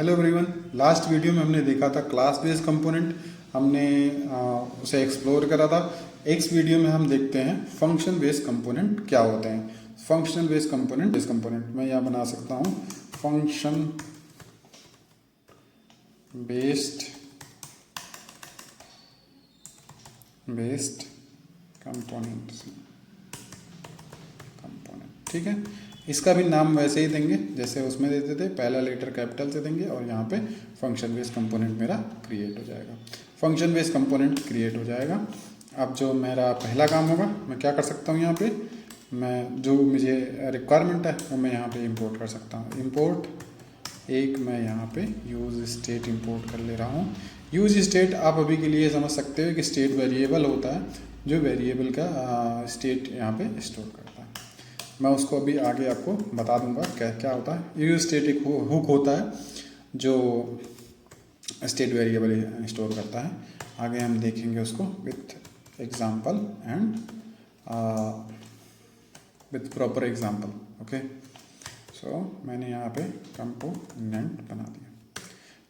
Hello everyone. Last video में हमने देखा था क्लास बेस्ड कंपोनेंट, हमने उसे एक्सप्लोर करा था। इस वीडियो में हम देखते हैं फंक्शन बेस्ड कंपोनेंट क्या होते हैं। फंक्शन बेस्ड कंपोनेंट मैं यहाँ बना सकता हूँ फंक्शन बेस्ड कंपोनेंट। ठीक है, इसका भी नाम वैसे ही देंगे जैसे उसमें देते थे, पहला लेटर कैपिटल से देंगे और यहाँ पे फंक्शन बेस्ड कंपोनेंट मेरा क्रिएट हो जाएगा। फंक्शन बेस्ड कंपोनेंट क्रिएट हो जाएगा। अब जो मेरा पहला काम होगा, मैं क्या कर सकता हूँ, यहाँ पे मैं जो मुझे रिक्वायरमेंट है वो मैं यहाँ पे इंपोर्ट कर सकता हूँ। इंपोर्ट एक मैं यहाँ पे यूज स्टेट इंपोर्ट कर ले रहा हूँ। यूज स्टेट आप अभी के लिए समझ सकते हो कि स्टेट वेरिएबल होता है जो वेरिएबल का स्टेट यहाँ पे स्टोर करता है। मैं उसको अभी आगे आपको बता दूंगा क्या क्या होता है। यूज स्टेट एक हुक होता है जो स्टेट वेरिएबल स्टोर करता है। आगे हम देखेंगे उसको with example and with proper example. Okay, so मैंने यहाँ पे कंपोनेंट बना दिया।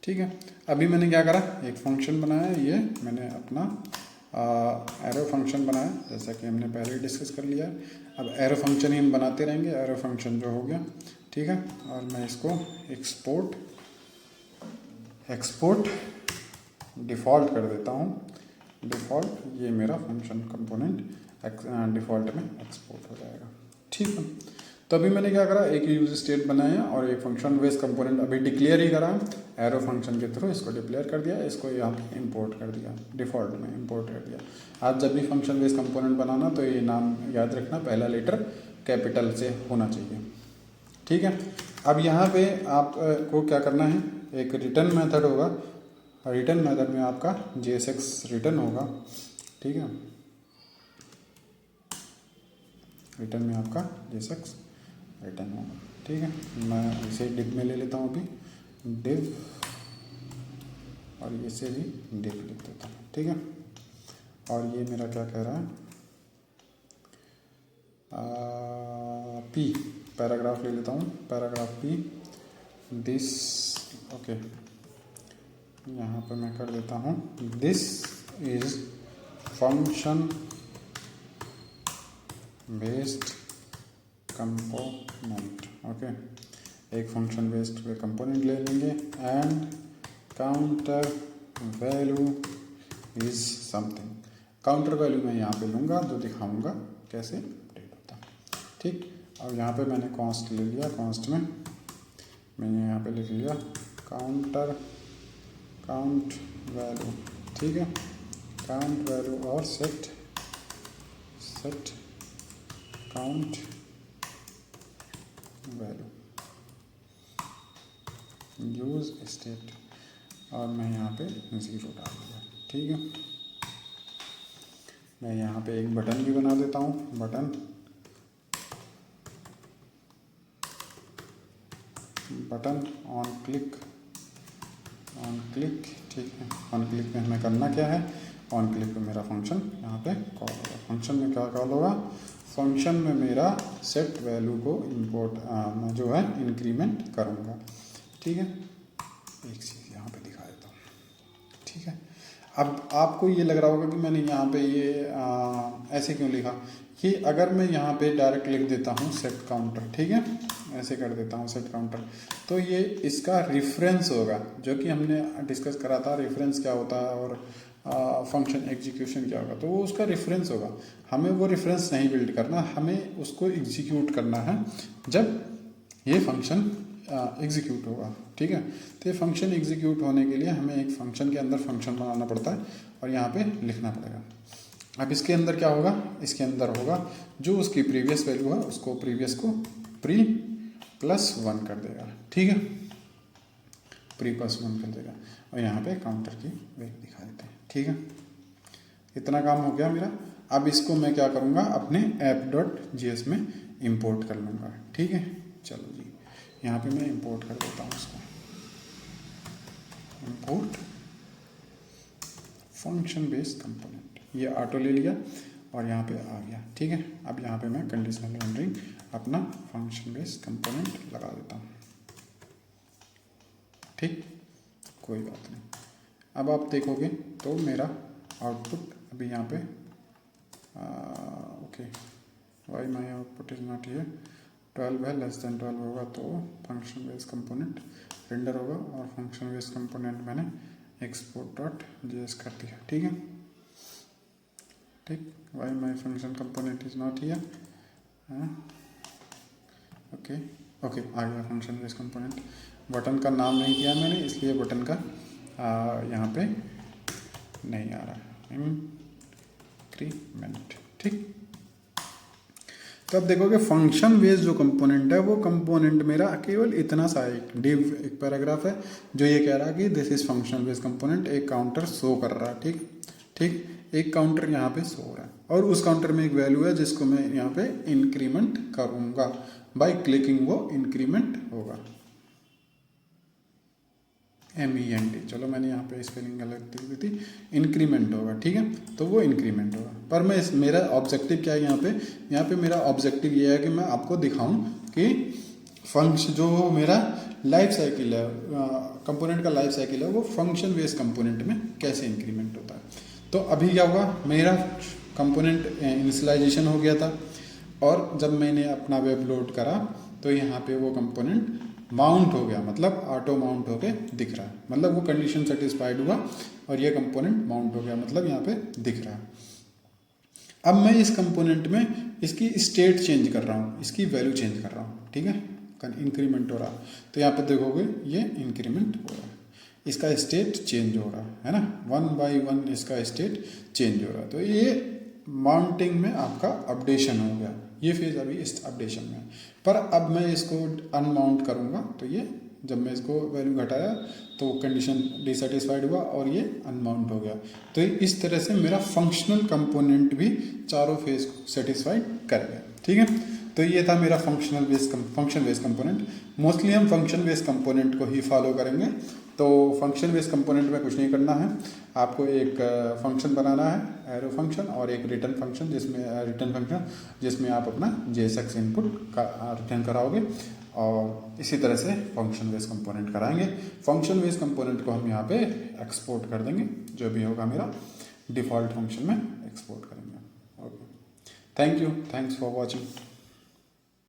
ठीक है, अभी मैंने क्या करा, एक फंक्शन बनाया। ये मैंने अपना एरो फंक्शन बनाया जैसा कि हमने पहले ही डिस्कस कर लिया है। अब एरो फंक्शन ही हम बनाते रहेंगे। एरो फंक्शन जो हो गया, ठीक है, और मैं इसको एक्सपोर्ट डिफ़ॉल्ट कर देता हूँ। डिफ़ॉल्ट ये मेरा फंक्शन कंपोनेंट डिफ़ॉल्ट में एक्सपोर्ट हो जाएगा। ठीक है, तो अभी मैंने क्या करा, एक यूज स्टेट बनाया और एक फंक्शन बेस्ड कंपोनेंट अभी डिक्लेयर ही करा। एरो फंक्शन के थ्रू इसको डिक्लेयर कर दिया, इसको यहाँ पे इंपोर्ट कर दिया, डिफ़ॉल्ट में इंपोर्ट कर दिया। आप जब भी फंक्शन बेस्ड कंपोनेंट बनाना तो ये नाम याद रखना, पहला लेटर कैपिटल से होना चाहिए। ठीक है, अब यहाँ पे आपको क्या करना है, एक रिटर्न मेथड होगा। रिटर्न मेथड में आपका JSX रिटर्न होगा। ठीक है, रिटर्न में आपका JSX रिटर्न होगा। ठीक है, मैं इसे डिव में ले लेता हूँ अभी, डिव, और इसे भी डिव लिख देता हूँ। ठीक है, और ये मेरा क्या कह रहा है, पी पैराग्राफ ले लेता हूँ, पैराग्राफ पी दिस। ओके, यहाँ पर मैं कर देता हूँ this is function based component. Okay, एक फंक्शन बेस्ड कंपोनेंट ले लेंगे and counter value is something. Counter value मैं यहाँ पे लूँगा, जो दिखाऊंगा कैसे अपडेट होता है। ठीक, अब यहाँ पे मैंने कॉन्स्ट ले लिया। कॉन्स्ट में मैंने यहाँ पे लिख लिया काउंट वैल्यू। ठीक है, काउंट वैल्यू और set count value use state, और मैं यहाँ पे 0 डाल दिया। ठीक है, मैं यहाँ पे एक बटन भी बना देता हूँ, बटन ऑन क्लिक। ठीक है, ऑन क्लिक में हमें करना क्या है, ऑन क्लिक पे मेरा फंक्शन यहाँ पे कॉल होगा। फंक्शन में क्या कॉल होगा, फंक्शन में मेरा सेट वैल्यू को इंपोर्ट मैं जो है इंक्रीमेंट करूँगा। ठीक है, एक चीज़ यहाँ पे दिखा देता हूँ। ठीक है, अब आपको ये लग रहा होगा कि मैंने यहाँ पे ये ऐसे क्यों लिखा, कि अगर मैं यहाँ पे डायरेक्ट लिख देता हूँ सेट काउंटर, ठीक है, ऐसे कर देता हूँ सेट काउंटर, तो ये इसका रेफरेंस होगा, जो कि हमने डिस्कस करा था रेफरेंस क्या होता है और फंक्शन एग्जीक्यूशन क्या होगा। तो वो उसका रेफरेंस होगा। हमें वो रेफरेंस नहीं बिल्ड करना, हमें उसको एग्जीक्यूट करना है जब ये फंक्शन एग्जीक्यूट होगा। ठीक है, तो ये फंक्शन एग्जीक्यूट होने के लिए हमें एक फंक्शन के अंदर फंक्शन बनाना पड़ता है और यहाँ पे लिखना पड़ेगा। अब इसके अंदर क्या होगा, इसके अंदर होगा जो उसकी प्रीवियस वैल्यू है उसको प्रीवियस को प्री प्लस 1 कर देगा। ठीक है, प्री प्लस 1 कर देगा, और यहाँ पे काउंटर की वैल्यू दिखा देते हैं। ठीक है, इतना काम हो गया मेरा। अब इसको मैं क्या करूँगा, अपने app.js में इंपोर्ट कर लूँगा। ठीक है, चलो जी, यहाँ पे मैं इंपोर्ट कर देता हूँ इसको, इंपोर्ट फंक्शन बेस्ड कंपोनेंट। ये ऑटो ले लिया और यहाँ पे आ गया। ठीक है, अब यहाँ पे मैं कंडीशनल रेंडरिंग अपना फंक्शन बेस्ड कंपोनेंट लगा देता हूँ। ठीक, कोई बात नहीं। अब आप देखोगे तो मेरा आउटपुट अभी यहाँ पे okay, why my output is not here, 12 है, लेस देन 12 होगा तो फंक्शन बेस कंपोनेंट रेंडर होगा, और फंक्शन बेस कंपोनेंट मैंने एक्सपोर्ट डॉट जेएस कर दिया। ठीक है, ठीक, why my function component is not here, okay okay, आ गया फंक्शन बेस कंपोनेंट। बटन का नाम नहीं दिया मैंने, इसलिए बटन का यहाँ पे नहीं आ रहा है, इंक्रीमेंट। ठीक, तो अब देखोगे फंक्शन बेस जो कंपोनेंट है वो कंपोनेंट मेरा केवल इतना सा एक डिव, एक पैराग्राफ है जो ये कह रहा है कि this is function base component, एक काउंटर शो कर रहा है। ठीक ठीक, एक काउंटर यहाँ पे शो हो रहा है, और उस काउंटर में एक वैल्यू है जिसको मैं यहाँ पे इंक्रीमेंट करूँगा, बाय क्लिकिंग वो इंक्रीमेंट होगा, MENT। चलो मैंने यहाँ पे स्पेलिंग गलत दी थी, इंक्रीमेंट होगा। ठीक है, तो वो इंक्रीमेंट होगा, पर मैं मेरा ऑब्जेक्टिव क्या है यहाँ पे मेरा ऑब्जेक्टिव ये है कि मैं आपको दिखाऊं कि फंक्शन जो मेरा लाइफ साइकिल है, कंपोनेंट का लाइफ साइकिल है, वो फंक्शन बेस कंपोनेंट में कैसे इंक्रीमेंट होता है। तो अभी क्या होगा, मेरा कंपोनेंट इनिशियलाइजेशन हो गया था, और जब मैंने अपना वेब लोड करा तो यहाँ पे वो कंपोनेंट माउंट हो गया, मतलब ऑटो माउंट होके दिख रहा है, मतलब वो कंडीशन सेटिस्फाइड हुआ और ये कंपोनेंट माउंट हो गया, मतलब यहाँ पे दिख रहा है। अब मैं इस कंपोनेंट में इसकी स्टेट चेंज कर रहा हूँ, इसकी वैल्यू चेंज कर रहा हूँ। ठीक है, इंक्रीमेंट हो रहा, तो यहाँ पे देखोगे ये इंक्रीमेंट हो रहा है, इसका स्टेट चेंज हो रहा है ना, 1 by 1 इसका स्टेट चेंज हो रहा है। तो ये माउंटिंग में आपका अपडेशन हो गया, ये फेज अभी इस अपडेशन में। पर अब मैं इसको अनमाउंट करूँगा, तो ये जब मैं इसको वैल्यू घटाया तो कंडीशन डिसैटिस्फाइड हुआ और ये अनमाउंट हो गया। तो इस तरह से मेरा फंक्शनल कंपोनेंट भी चारों फेज को सेटिस्फाइड कर गया। ठीक है, तो ये था मेरा फंक्शन बेस कंपोनेंट। मोस्टली हम फंक्शन बेस कंपोनेंट को ही फॉलो करेंगे। तो फंक्शन बेस कंपोनेंट में कुछ नहीं करना है, आपको एक फंक्शन बनाना है, एरो फंक्शन, और एक रिटर्न फंक्शन जिसमें आप अपना JSX इनपुट का रिटर्न कराओगे, और इसी तरह से फंक्शन बेस कंपोनेंट कराएंगे। फंक्शन बेस कंपोनेंट को हम यहाँ पे एक्सपोर्ट कर देंगे, जो भी होगा मेरा डिफ़ॉल्ट फंक्शन में एक्सपोर्ट करेंगे। Okay, thank you, thanks for watching.